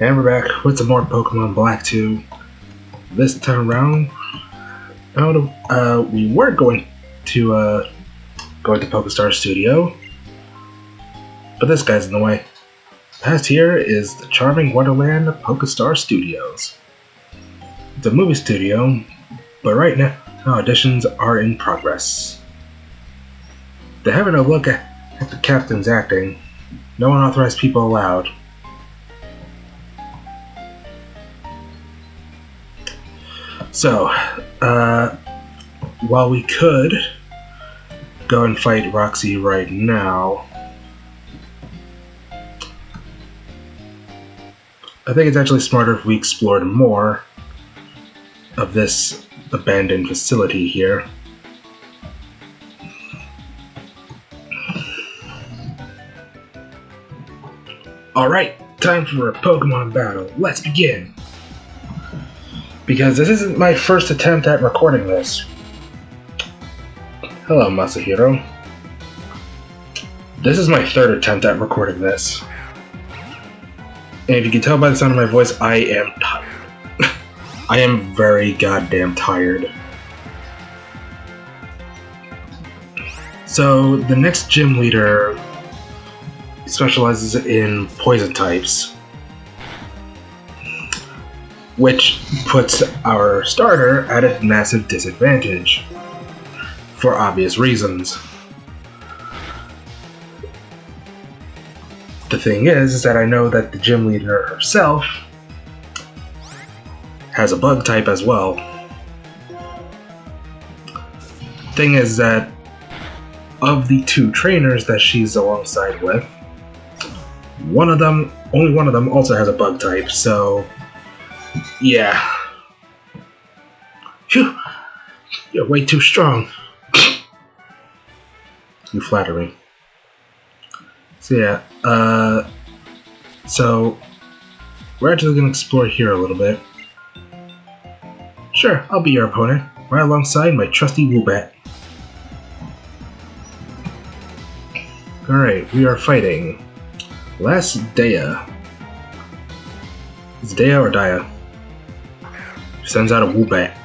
And we're back with some more Pokemon Black 2. This time around, we were going to Pokestar Studio, but this guy's in the way. Past here is the charming Wonderland of Pokestar Studios. It's a movie studio, but right now auditions are in progress. They're having a look at the captain's acting. No unauthorized people allowed. So, while we could go and fight Roxie right now, I think it's actually smarter if we explored more of this abandoned facility here. Alright, time for a Pokemon battle. Let's begin! Because this isn't my first attempt at recording this. Hello, Masahiro. This is my third attempt at recording this. And if you can tell by the sound of my voice, I am tired. I am very goddamn tired. So, the next gym leader specializes in poison types, which puts our starter at a massive disadvantage, for obvious reasons. The thing is that I know that the gym leader herself has a bug type as well. Thing is that of the two trainers that she's alongside with, only one of them also has a bug type, so yeah. Phew, you're way too strong. You flatter me. So yeah, so we're actually gonna explore here a little bit. Sure, I'll be your opponent, right alongside my trusty Woobat. Alright, we are fighting Last Daya. Is it Daya or Daya? She sends out a Woobat.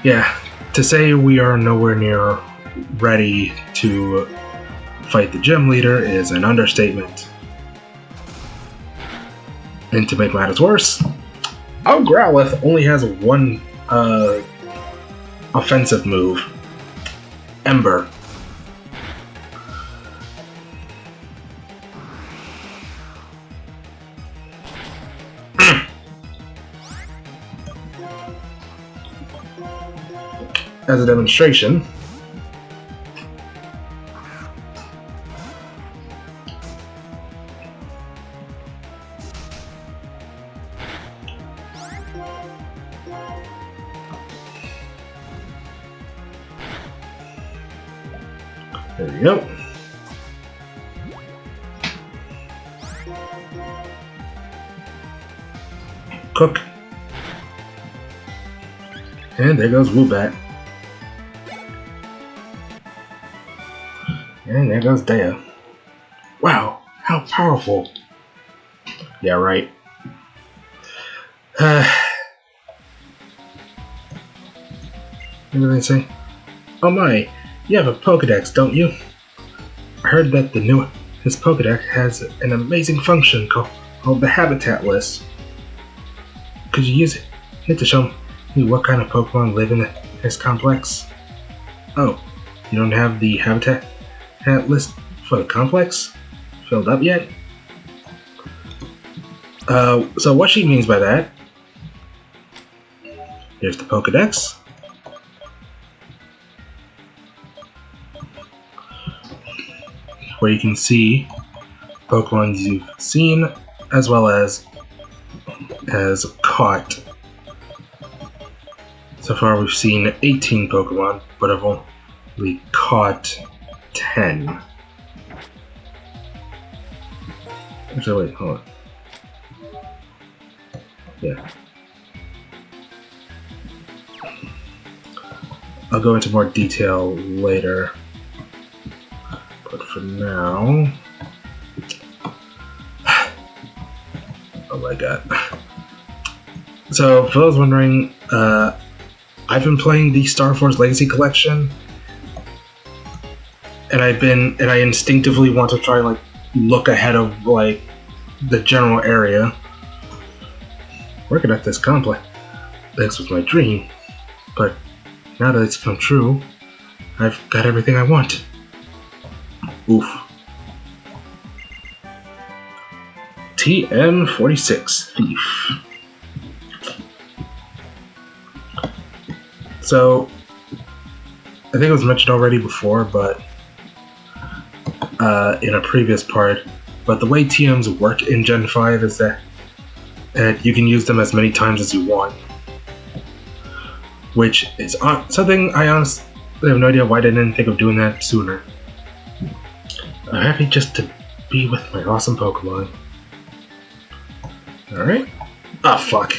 Yeah, to say we are nowhere near ready to fight the gym leader is an understatement. And to make matters worse, our Growlithe only has one offensive move, Ember. As a demonstration, there we go. Cook. And there goes Woobat. And there goes Daya. Wow, how powerful. Yeah, right. What did they say? Oh my, you have a Pokedex, don't you? I heard that his Pokedex has an amazing function called the Habitat List. Could you use it to show me what kind of Pokemon live in this complex? Oh, you don't have the Habitat list for the complex filled up yet? So what she means by that, here's the Pokedex. Where you can see Pokemon you've seen as well as caught. So far we've seen 18 Pokemon, but I've only caught 10. Actually, wait, hold on. Yeah. I'll go into more detail later. But for now... Oh my god. So, for those wondering, I've been playing the Star Force Legacy Collection, and I instinctively want to try, like, look ahead of, like, the general area. Working at this complex was my dream, but now that it's come true, I've got everything I want. Oof. TM46 Thief. So, I think it was mentioned already before, but in a previous part, but the way TMs work in Gen 5 is that you can use them as many times as you want. Which is something I honestly have no idea why I didn't think of doing that sooner. I'm happy just to be with my awesome Pokemon. Alright. Ah, fuck.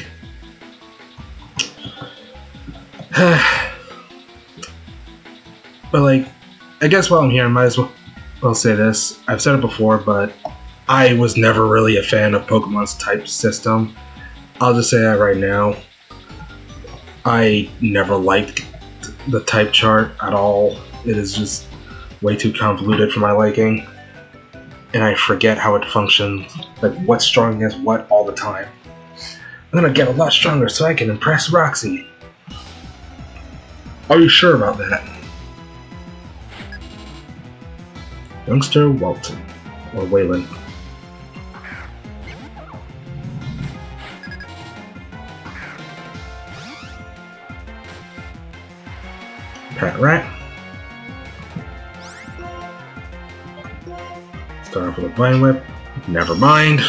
But, like, I guess while I'm here, I might as well say this. I've said it before, but I was never really a fan of Pokemon's type system. I'll just say that right now. I never liked the type chart at all. It is just way too convoluted for my liking. And I forget how it functions, like what's strong against what all the time. I'm gonna get a lot stronger so I can impress Roxie. Are you sure about that? Youngster Walton, or Waylon. Pat Rat. Start off with a Vine Whip. Never mind.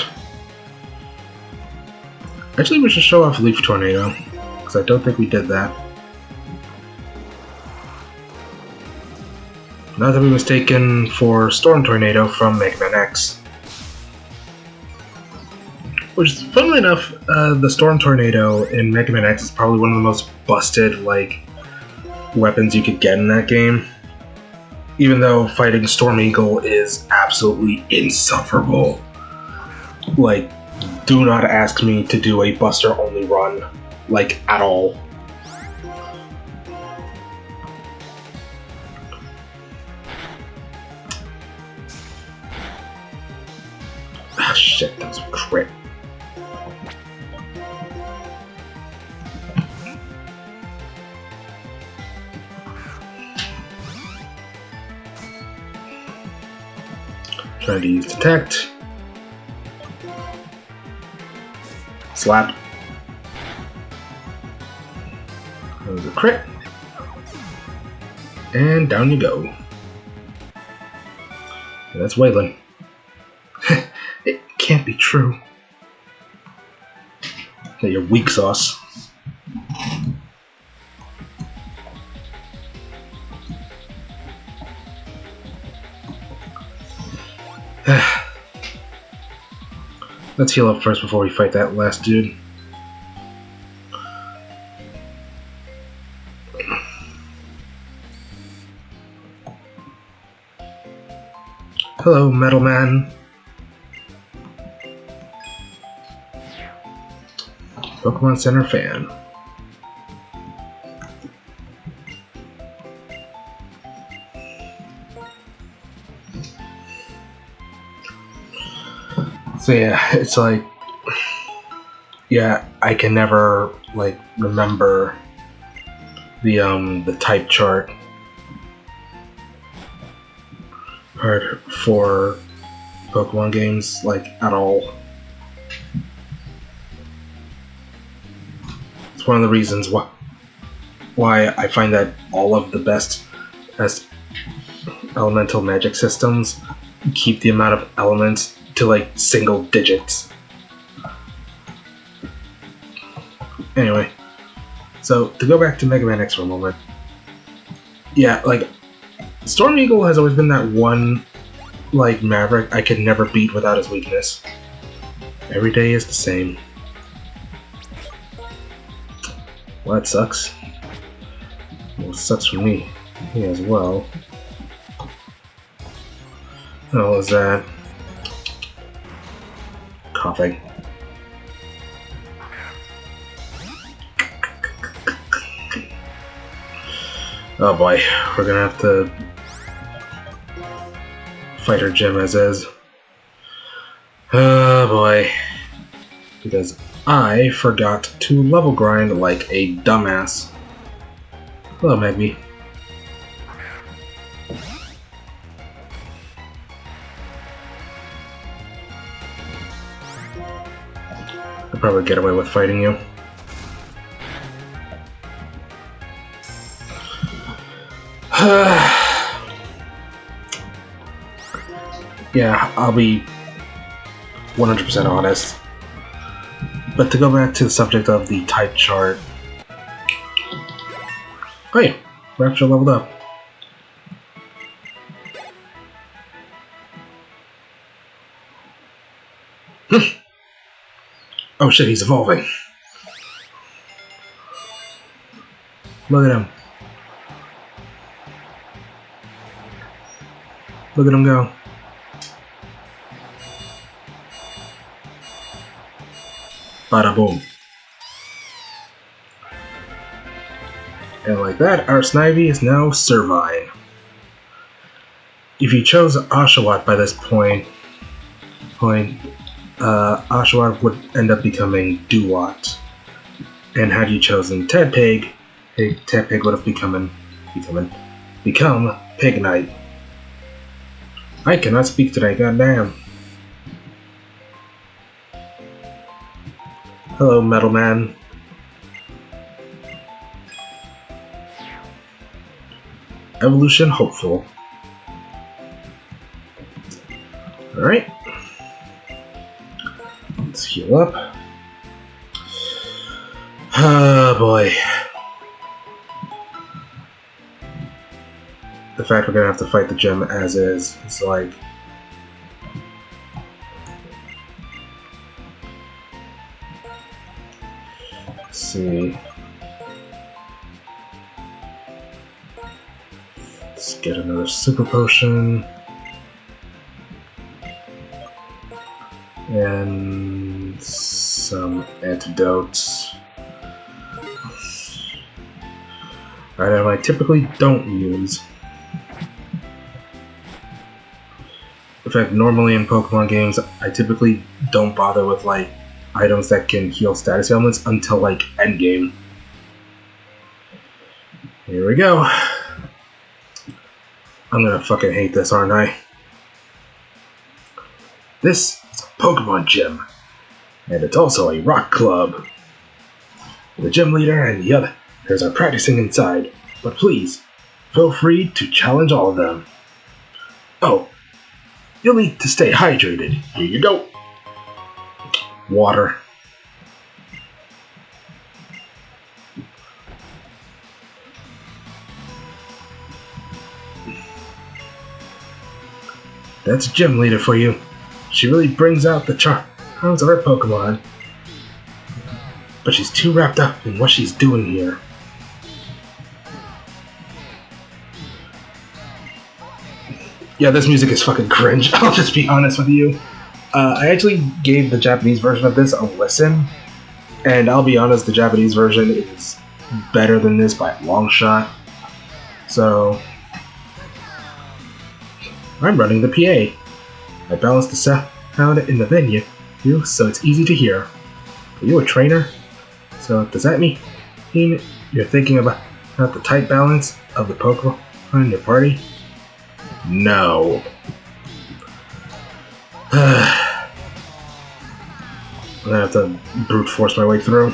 Actually, we should show off Leaf Tornado, because I don't think we did that. Not to be mistaken for Storm Tornado from Mega Man X. Which, funnily enough, the Storm Tornado in Mega Man X is probably one of the most busted, like, weapons you could get in that game. Even though fighting Storm Eagle is absolutely insufferable. Like, do not ask me to do a Buster only run, like, at all. Ah, shit, that was a crit. Trying to use Detect. Slap. That was a crit. And down you go. And that's Waylon. It can't be true. That you're weak sauce. Let's heal up first before we fight that last dude. Hello, Metal Man. Pokemon Center fan. So yeah, it's like, yeah, I can never like remember the type chart part for Pokemon games, like, at all. It's one of the reasons why I find that all of the best elemental magic systems keep the amount of elements to like single digits. Anyway, so to go back to Mega Man X for a moment, yeah, like Storm Eagle has always been that one like Maverick I could never beat without his weakness. Every day is the same. Well, that sucks. Well, it sucks for me as well. What was that? Coughing. Oh boy, we're gonna have to fight her gym as is. Oh boy. Because I forgot to level grind like a dumbass. Hello, Magby. I'll probably get away with fighting you. Yeah, I'll be 100% honest. But to go back to the subject of the type chart. Oh yeah, we're actually leveled up. Oh shit, he's evolving. Look at him. Look at him go. Bada boom. And like that, our Snivy is now Servine. If you chose Oshawott by this point, Oshawott would end up becoming Duwat. And had you chosen Tedpig, Tedpig would have become Pignite. I cannot speak today, goddamn. Hello, Metal Man. Evolution hopeful. Alright. Let's heal up. Oh boy. The fact we're gonna have to fight the gym as is, it's like... Let's see... Let's get another super potion. And some antidotes. Item I typically don't use. In fact, normally in Pokemon games, I typically don't bother with like items that can heal status ailments until like endgame. Here we go. I'm gonna fucking hate this, aren't I? This is a Pokemon gym, and it's also a rock club. The gym leader and the others are practicing inside, but please, feel free to challenge all of them. Oh, you'll need to stay hydrated. Here you go. Water. That's a gym leader for you. She really brings out the charms of her Pokemon. But she's too wrapped up in what she's doing here. Yeah, this music is fucking cringe. I'll just be honest with you. I actually gave the Japanese version of this a listen. And I'll be honest, the Japanese version is better than this by a long shot. So... I'm running the PA. I balanced the sound in the venue, so it's easy to hear. Are you a trainer? So does that mean you're thinking about the tight balance of the Pokemon in your party? No. I'm gonna have to brute force my way through.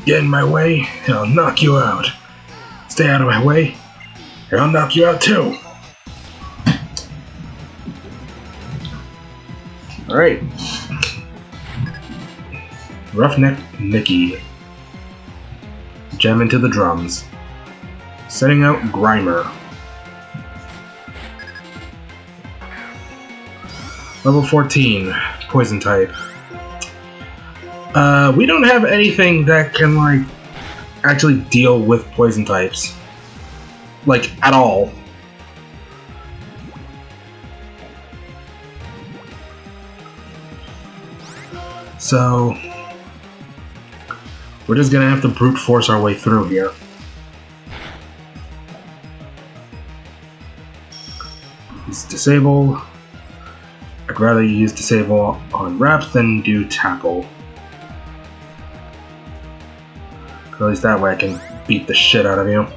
Get in my way, and I'll knock you out. Stay out of my way, and I'll knock you out too. Alright. Roughneck Mickey. Jam into the drums. Setting out Grimer. Level 14. Poison type. We don't have anything that can, like, actually deal with poison types. Like, at all. So we're just gonna have to brute force our way through here. Use disable. I'd rather use disable on reps than do tackle. At least that way I can beat the shit out of you.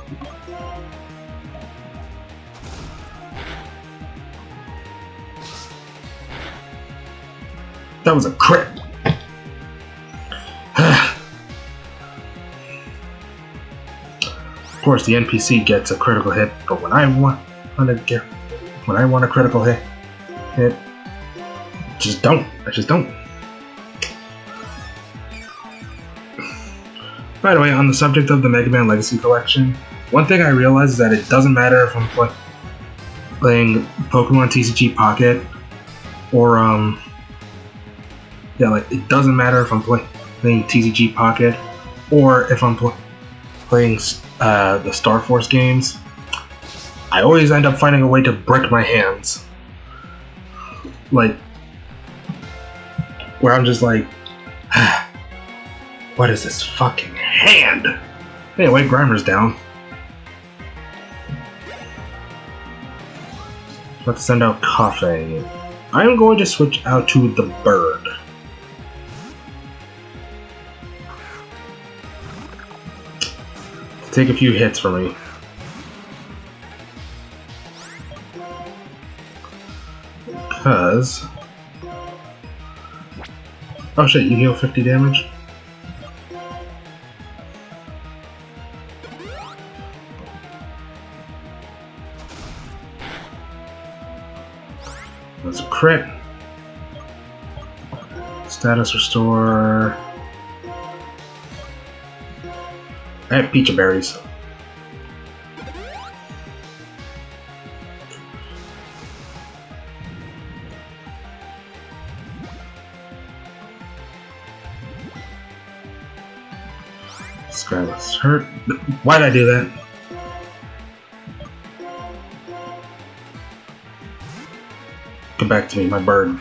That was a crit! Of course, the NPC gets a critical hit, but when I want a critical hit, I just don't. By the way, on the subject of the Mega Man Legacy Collection, one thing I realized is that it doesn't matter if I'm playing Pokemon TCG Pocket or it doesn't matter if I'm playing TCG Pocket or if I'm playing the Star Force games. I always end up finding a way to break my hands. Like, where I'm just like, what is this fucking hand? Anyway, Grimer's down. Let's send out Coughing. I'm going to switch out to the bird. Take a few hits for me. Because... oh shit, you heal 50 damage? That's a crit. Status restore. I have Peach Berries. This guy was hurt. Why'd I do that? Come back to me, my bird.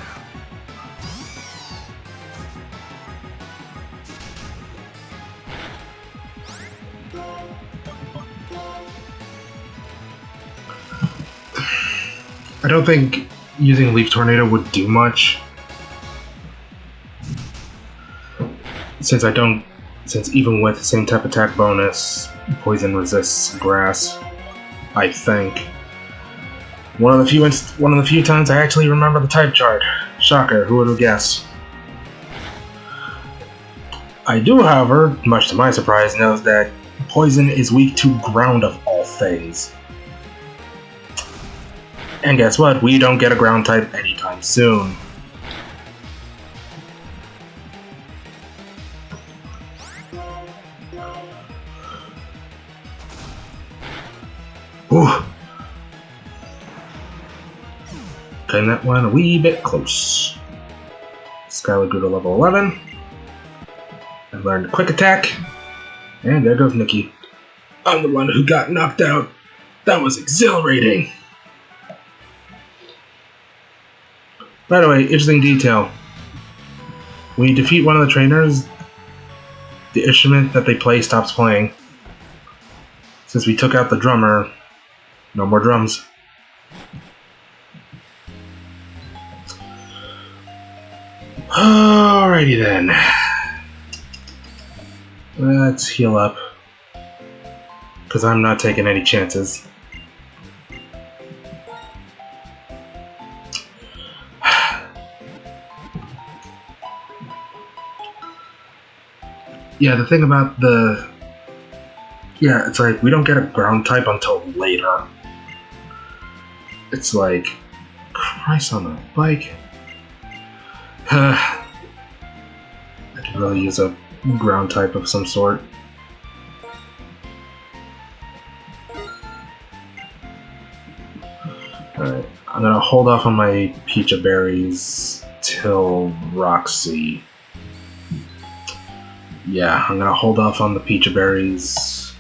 I don't think using Leaf Tornado would do much. Since even with the same type attack bonus, Poison resists Grass, I think. One of the few times I actually remember the type chart. Shocker, who would have guessed? I do, however, much to my surprise, know that Poison is weak to ground of all things. And guess what? We don't get a ground type anytime soon. Ooh. Cutting that one a wee bit close. Skylar grew to level 11. I learned Quick Attack. And there goes Nikki. I'm the one who got knocked out. That was exhilarating. By the way, interesting detail. When you defeat one of the trainers, the instrument that they play stops playing. Since we took out the drummer, no more drums. Alrighty then. Let's heal up. Because I'm not taking any chances. Yeah, the thing about the... yeah, it's like, we don't get a ground type until later. It's like... Christ on a bike. I could really use a ground type of some sort. Alright, I'm gonna hold off on my Peach Berries till Roxie. Yeah, I'm gonna hold off on the Peach Berries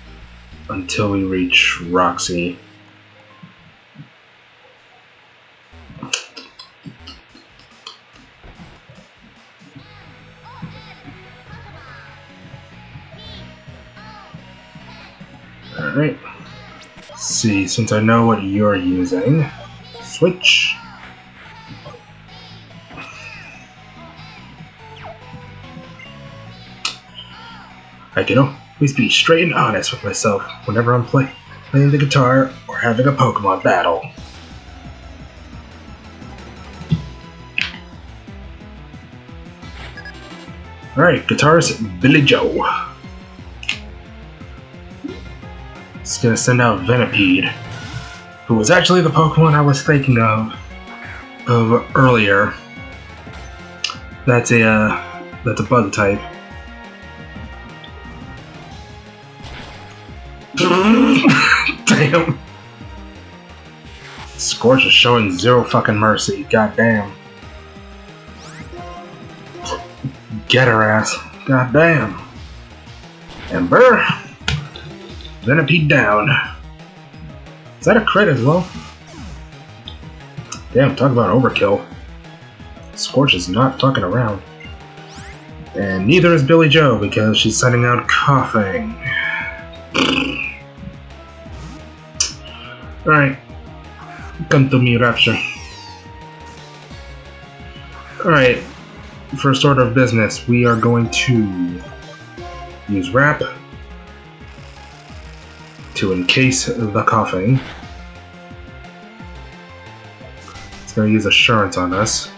until we reach Roxie. Alright. See, since I know what you're using, switch. I can always be straight and honest with myself whenever I'm playing the guitar or having a Pokemon battle. Alright, guitarist Billy Joe. It's gonna send out Venipede, who was actually the Pokemon I was thinking of earlier. That's a bug type. Damn. Scorch is showing zero fucking mercy. Goddamn. Get her ass. Goddamn. Ember. Venipede down. Is that a crit as well? Damn, talk about overkill. Scorch is not fucking around. And neither is Billy Joe because she's sending out coughing. Alright. Come to me, Rapture. Alright. First order of business, we are going to use Wrap to encase the coughing. It's going to use Assurance on us.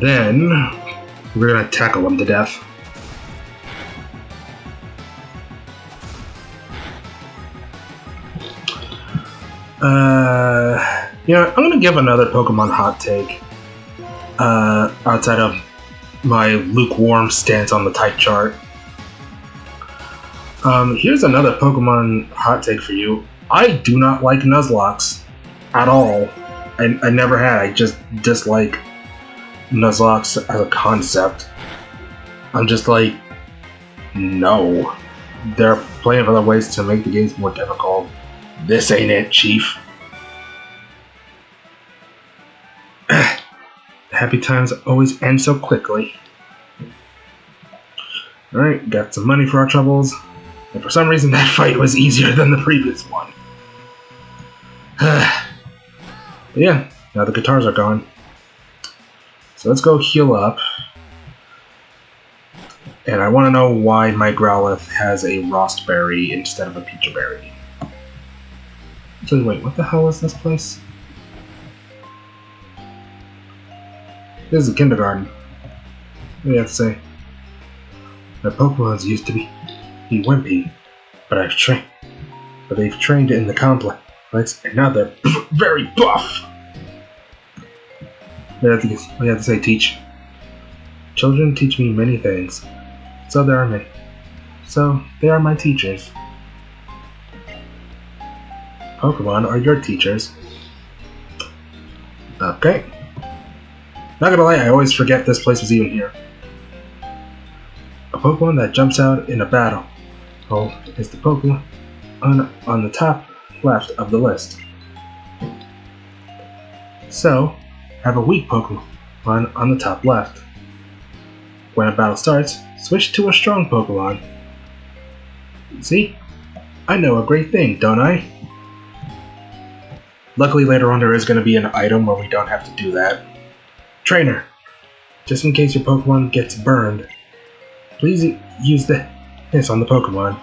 Then, we're going to tackle him to death. You know, I'm gonna give another Pokemon hot take. Outside of my lukewarm stance on the type chart. Here's another Pokemon hot take for you. I do not like Nuzlocke at all. I never had. I just dislike Nuzlocke as a concept. I'm just like, no. There are plenty of other ways to make the games more difficult. This ain't it, Chief. Happy times always end so quickly. Alright, got some money for our troubles. And for some reason that fight was easier than the previous one. Yeah, now the guitars are gone. So let's go heal up. And I want to know why my Growlithe has a Rostberry instead of a Peachberry. So wait, what the hell is this place? This is a kindergarten. What do you have to say? My Pokemons used to be wimpy, but they've trained in the complex, and now they're very buff. What do you have to say, Teach? Children teach me many things, so they are my teachers. Pokemon are your teachers. Okay. Not gonna lie, I always forget this place was even here. A Pokemon that jumps out in a battle is the Pokemon on the top left of the list. So, have a weak Pokemon on the top left. When a battle starts, switch to a strong Pokemon. See? I know a great thing, don't I? Luckily later on there is going to be an item where we don't have to do that. Trainer, just in case your Pokemon gets burned, please use this on the Pokemon.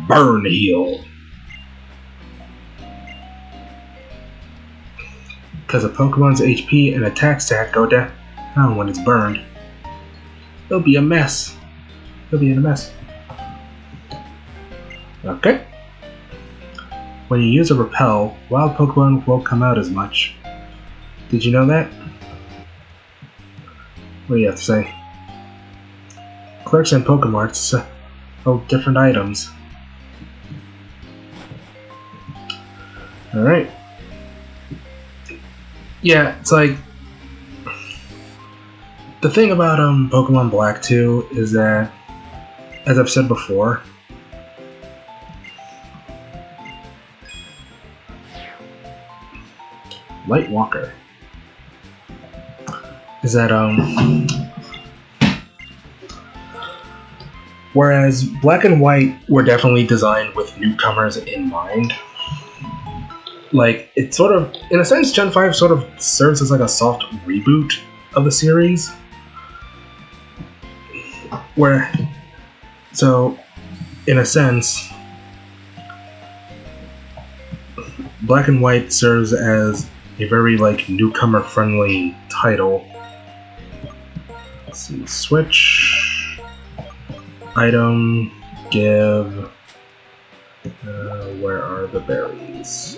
Burn Heal. Because a Pokemon's HP and attack stat go down when it's burned. It'll be a mess. It'll be in a mess. Okay. When you use a Repel, wild Pokemon won't come out as much. Did you know that? What do you have to say? Clerks and Pokemarts sell different items. Alright. Yeah, it's like... The thing about Pokemon Black 2 is that, as I've said before, Light Walker, is that Whereas Black and White were definitely designed with newcomers in mind. Like, it sort of, in a sense, Gen 5 sort of serves as like a soft reboot of the series. So, in a sense, Black and White serves as a very, like, newcomer-friendly title. Let's see, switch, item, give, where are the berries?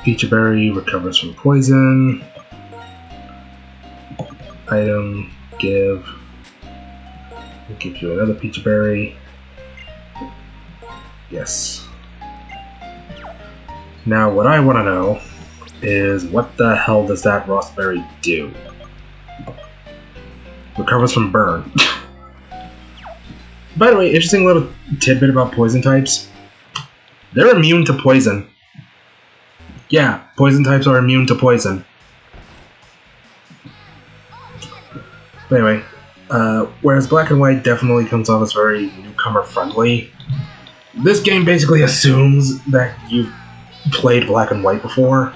Peach Berry recovers from poison. Item, give. We'll give you another Peach Berry. Yes. Now, what I want to know is what the hell does that Raspberry do? Recovers from burn. By the way, interesting little tidbit about poison types. They're immune to poison. Yeah, poison types are immune to poison. But anyway, whereas Black and White definitely comes off as very newcomer-friendly, this game basically assumes that you've played Black and White before.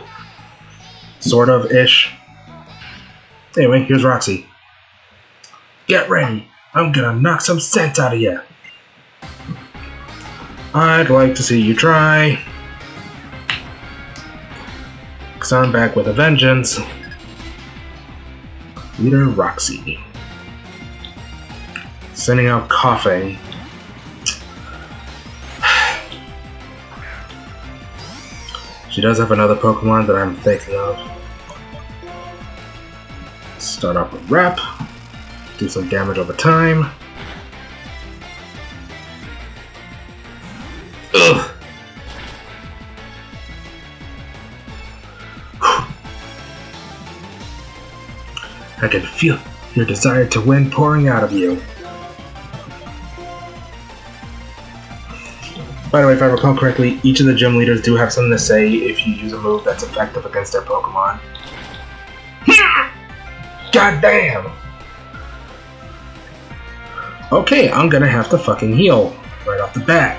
Sort of-ish. Anyway, here's Roxie. Get ready! I'm gonna knock some sense out of you! I'd like to see you try. 'Cause I'm back with a vengeance. Leader Roxie. Sending out coughing. She does have another Pokemon that I'm thinking of. Start off with Rep. Do some damage over time. Ugh. I can feel your desire to win pouring out of you. By the way, if I recall correctly, each of the gym leaders do have something to say if you use a move that's effective against their Pokemon. God damn! Okay, I'm gonna have to fucking heal right off the bat.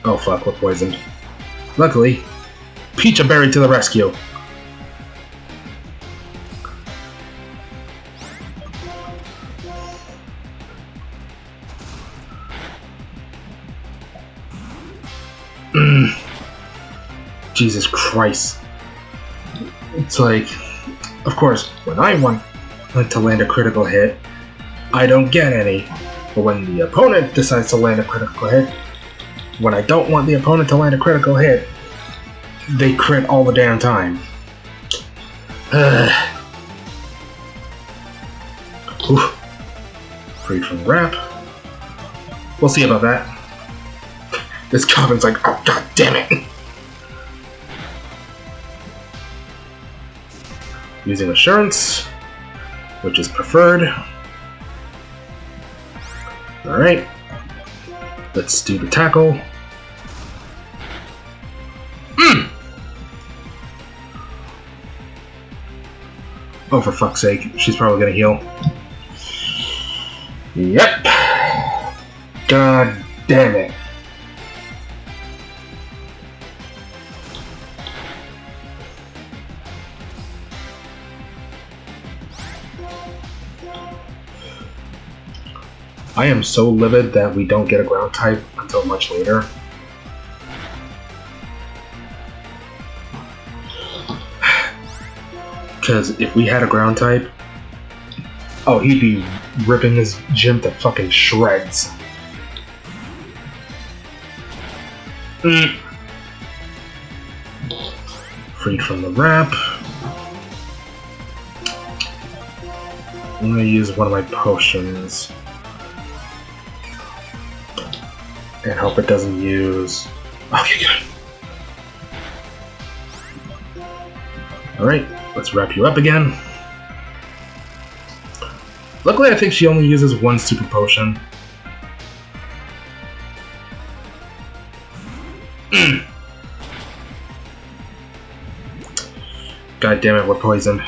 Oh fuck, we're poisoned. Luckily, Peach Berry to the rescue. Jesus Christ. It's like, of course, when I want to land a critical hit, I don't get any. But when the opponent decides to land a critical hit, when I don't want the opponent to land a critical hit, they crit all the damn time. Freed from Wrap. We'll see about that. This Cobin's like, oh god damn it! Using Assurance, which is preferred. Alright. Let's do the tackle. Oh, for fuck's sake. She's probably gonna heal. Yep. God damn it. I am so livid that we don't get a ground type until much later. Because if we had a ground type, oh, he'd be ripping his gym to fucking shreds. Freed from the wrap. I'm gonna use one of my potions. And hope it doesn't use... Okay, good. Alright, let's wrap you up again. Luckily, I think she only uses one super potion. God damn it, we're poisoned.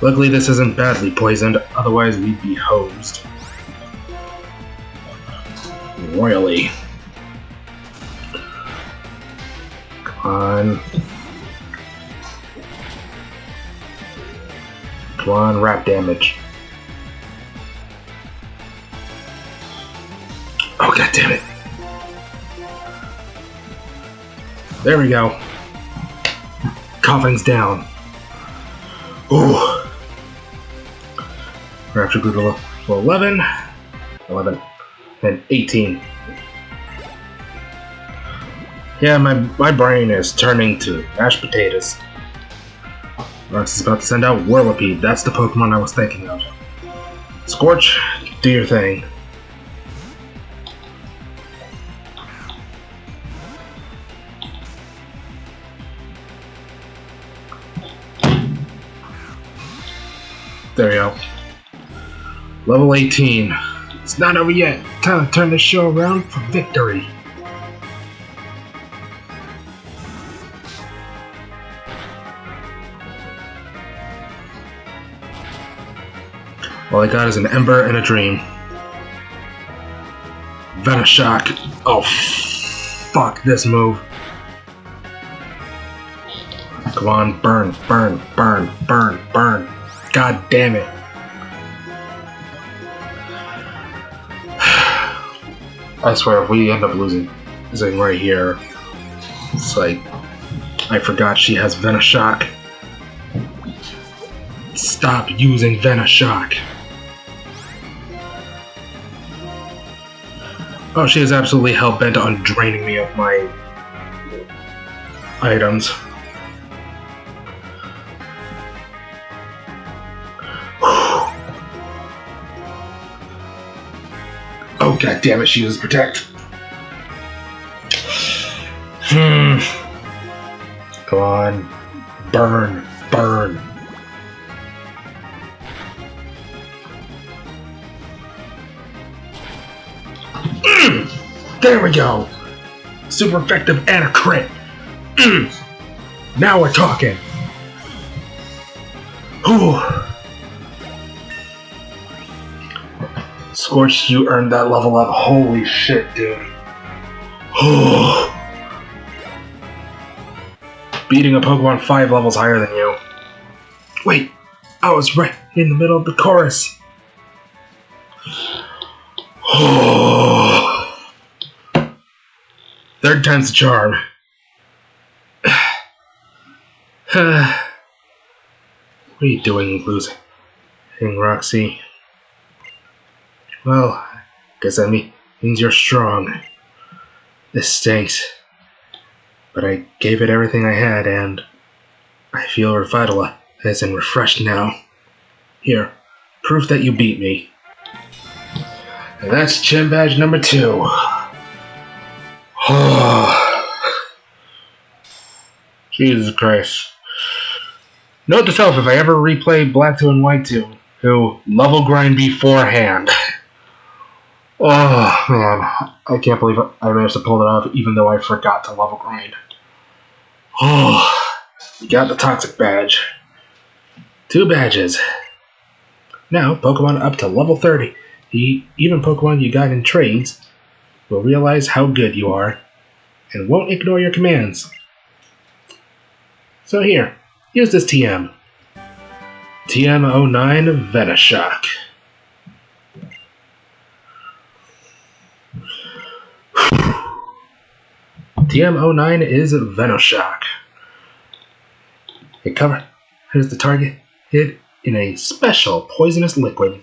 Luckily this isn't badly poisoned, otherwise we'd be hosed. Royally. Come on. Come on, rap damage. Oh, god damn it. There we go. Coughing's down. Ooh. We're after good level 11, and 18. Yeah, my brain is turning to mashed potatoes. Roxie's about to send out Whirlipede. That's the Pokemon I was thinking of. Scorch, do your thing. There we go. Level 18. It's not over yet. Time to turn the show around for victory. All I got is an Ember and a Dream. Venoshock. Oh, fuck this move. Come on, burn, burn, burn, burn, burn. God damn it. I swear, if we end up losing right here, it's like, I forgot she has Venoshock. Stop using Venoshock. Oh, she is absolutely hell-bent on draining me of my items. Oh, god damn it, she uses Protect. Come on. Burn. Burn. There we go. Super effective and a crit. Now we're talking. Whew. Scorch, you earned that level up. Holy shit, dude. Beating a Pokemon 5 levels higher than you. Wait, I was right in the middle of the chorus. Third time's the charm. What are you doing, losing, Roxie? Well, guess that means you're strong. This stinks. But I gave it everything I had, and I feel revitalized and refreshed now. Here, proof that you beat me. And that's Gym Badge number 2. Jesus Christ. Note to self, if I ever replay Black 2 and White 2, who level grind beforehand. Oh, man. I can't believe I managed to pull it off, even though I forgot to level grind. Oh, you got the Toxic Badge. 2 badges. Now, Pokemon up to level 30, even Pokemon you got in trades, will realize how good you are, and won't ignore your commands. So here, use this TM. TM09 Venoshock. TM09 is Venoshock. It covers the target hit in a special poisonous liquid.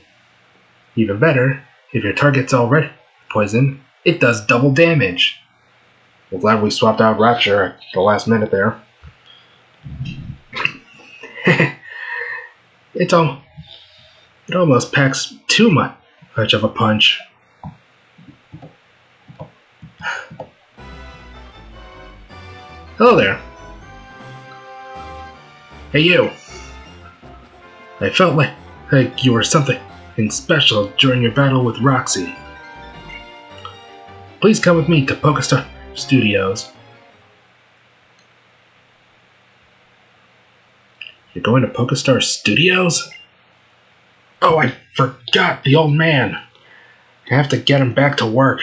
Even better, if your target's already poisoned, it does double damage. We're glad we swapped out Rapture at the last minute there. It almost packs too much of a punch. Hello there. Hey you. I felt like you were something special during your battle with Roxie. Please come with me to Pokestar Studios. You're going to Pokestar Studios? Oh, I forgot the old man. I have to get him back to work.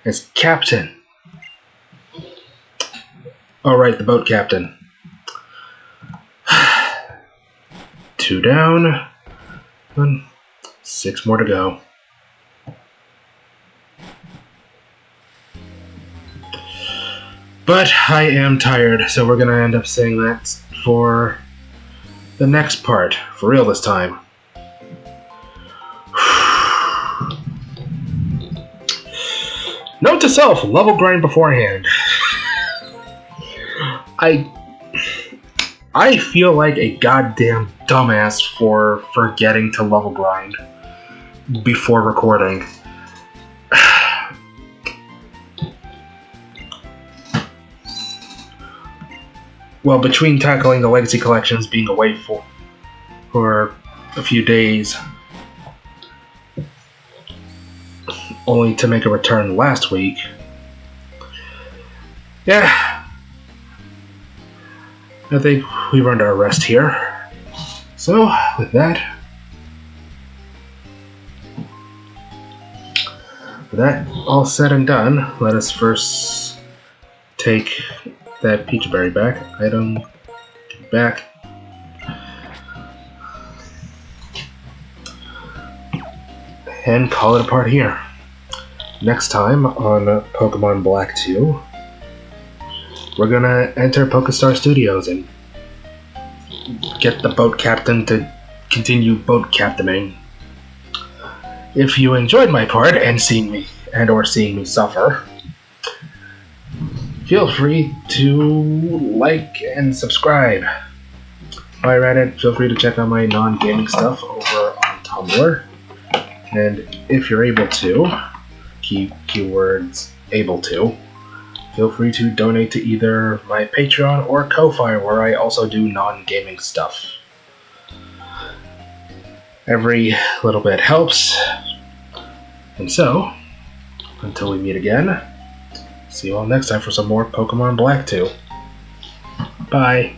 As captain. Alright, the boat captain. 2 down. And 6 more to go. But I am tired, so we're gonna end up saying that for the next part. For real this time. Note to self, level grind beforehand. I feel like a goddamn dumbass for forgetting to level grind before recording. Well, between tackling the Legacy Collections, being away for a few days, only to make a return last week. Yeah, I think we've earned our rest here. So, with that all said and done, let us first take that peach berry back. Item back. And call it a part here. Next time on Pokemon Black 2, we're gonna enter Pokestar Studios and get the boat captain to continue boat captaining. If you enjoyed my part and seeing me suffer, feel free to like and subscribe. While you're at it, feel free to check out my non-gaming stuff over on Tumblr. And if you're able to, keywords able to, feel free to donate to either my Patreon or Ko-Fi, where I also do non-gaming stuff. Every little bit helps. And so, until we meet again, see you all next time for some more Pokemon Black 2. Bye.